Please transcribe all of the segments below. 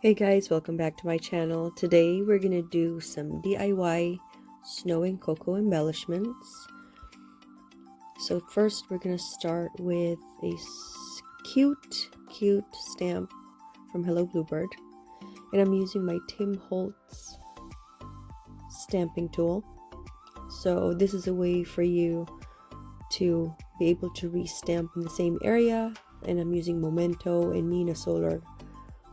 Hey guys, welcome back to my channel. Today we're gonna do some DIY snow and cocoa embellishments. So first we're gonna start with a cute stamp from Hello Bluebird, and I'm using my Tim Holtz stamping tool. So this is a way for you to be able to restamp in the same area, and I'm using Memento and Nina Solar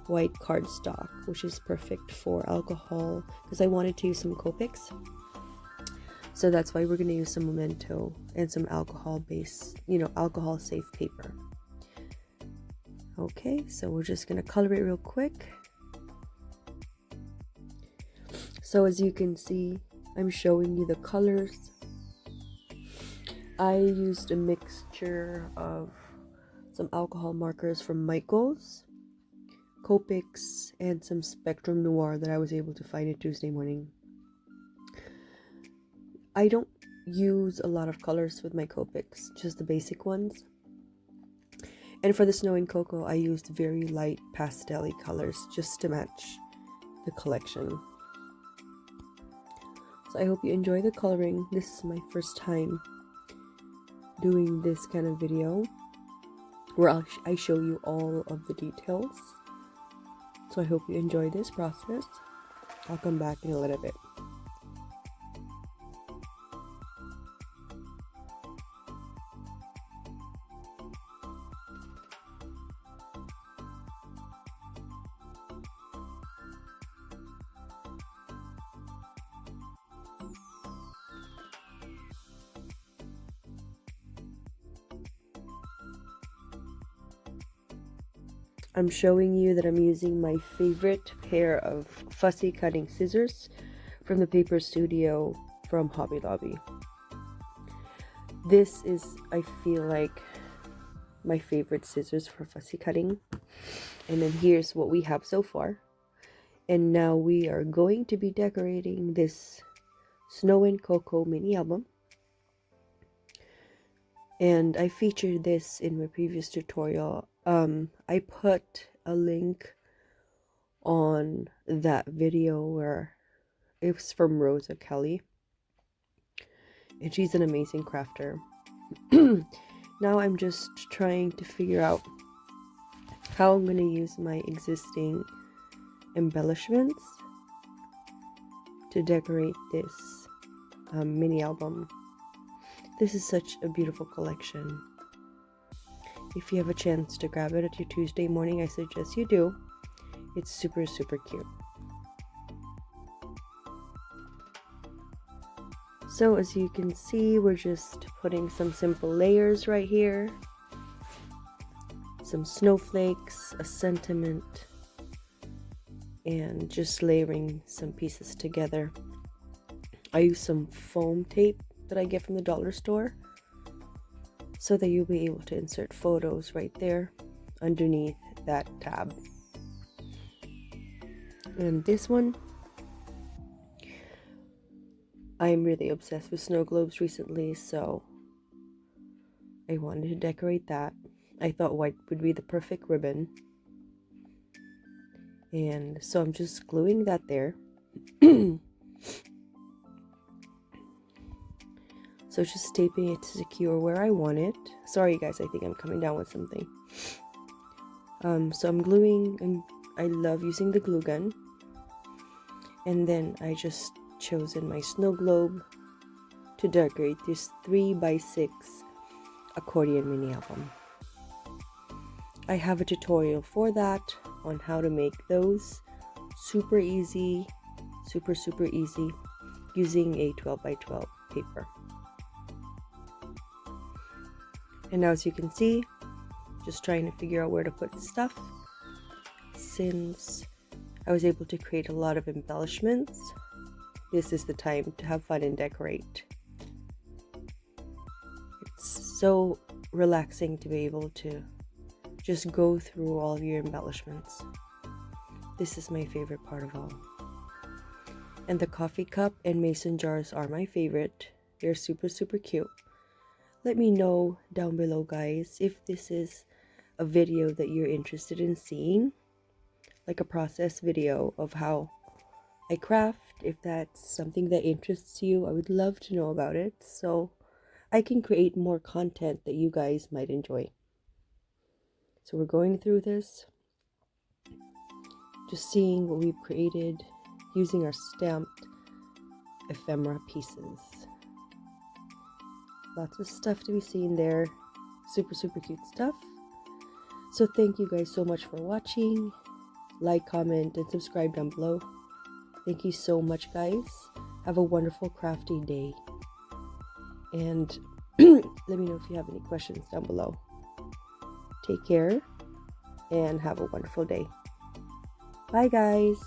white cardstock, which is perfect for alcohol because I wanted to use some Copics. So that's why we're going to use some Memento and some alcohol based, alcohol safe paper. Okay, so we're just going to color it real quick. So as you can see, I'm showing you the colors. I used a mixture of some alcohol markers from Michaels, Copics, and some Spectrum Noir that I was able to find it Tuesday morning. I don't use a lot of colors with my Copics, just the basic ones. And for the snow and cocoa, I used very light pastel-y colors just to match the collection. So I hope you enjoy the coloring. This is my first time doing this kind of video where I show you all of the details. So I hope you enjoy this process. I'll come back in a little bit. I'm showing you that I'm using my favorite pair of fussy cutting scissors from the Paper Studio from Hobby Lobby. This is, I feel like, my favorite scissors for fussy cutting. And then here's what we have so far. And now we are going to be decorating this Snow and Cocoa mini album. And I featured this in my previous tutorial. I put a link on that video where it was from Rosa Kelly, and she's an amazing crafter. Now I'm just trying to figure out how I'm going to use my existing embellishments to decorate this mini album. This is such a beautiful collection. If you have a chance to grab it at your Tuesday morning, I suggest you do. It's super cute. So as you can see, we're just putting some simple layers right here. Some snowflakes, a sentiment, and just layering some pieces together. I use some foam tape that I get from the dollar store, so that you'll be able to insert photos right there underneath that tab. And this one, I'm really obsessed with snow globes recently, so I wanted to decorate that. I thought white would be the perfect ribbon. And so I'm just gluing that there. So just taping it to secure where I want it. Sorry guys, I think I'm coming down with something. So I'm gluing, and I love using the glue gun. And then I just chosen my snow globe to decorate this 3x6 accordion mini album. I have a tutorial for that on how to make those. Super easy, super easy, using a 12x12 paper. And now as you can see, just trying to figure out where to put the stuff. Since I was able to create a lot of embellishments, this is the time to have fun and decorate. It's so relaxing to be able to just go through all of your embellishments. This is my favorite part of all. And the coffee cup and mason jars are my favorite. They're super cute. Let me know down below, guys, if this is a video that you're interested in seeing. like a process video of how I craft. If that's something that interests you, I would love to know about it so I can create more content that you guys might enjoy. So we're going through this, just seeing what we've created using our stamped ephemera pieces. Lots of stuff to be seen there. Super, super cute stuff. So thank you guys so much for watching. Like, comment, and subscribe down below. Thank you so much, guys. Have a wonderful crafty day. And let me know if you have any questions down below. Take care and have a wonderful day. Bye, guys.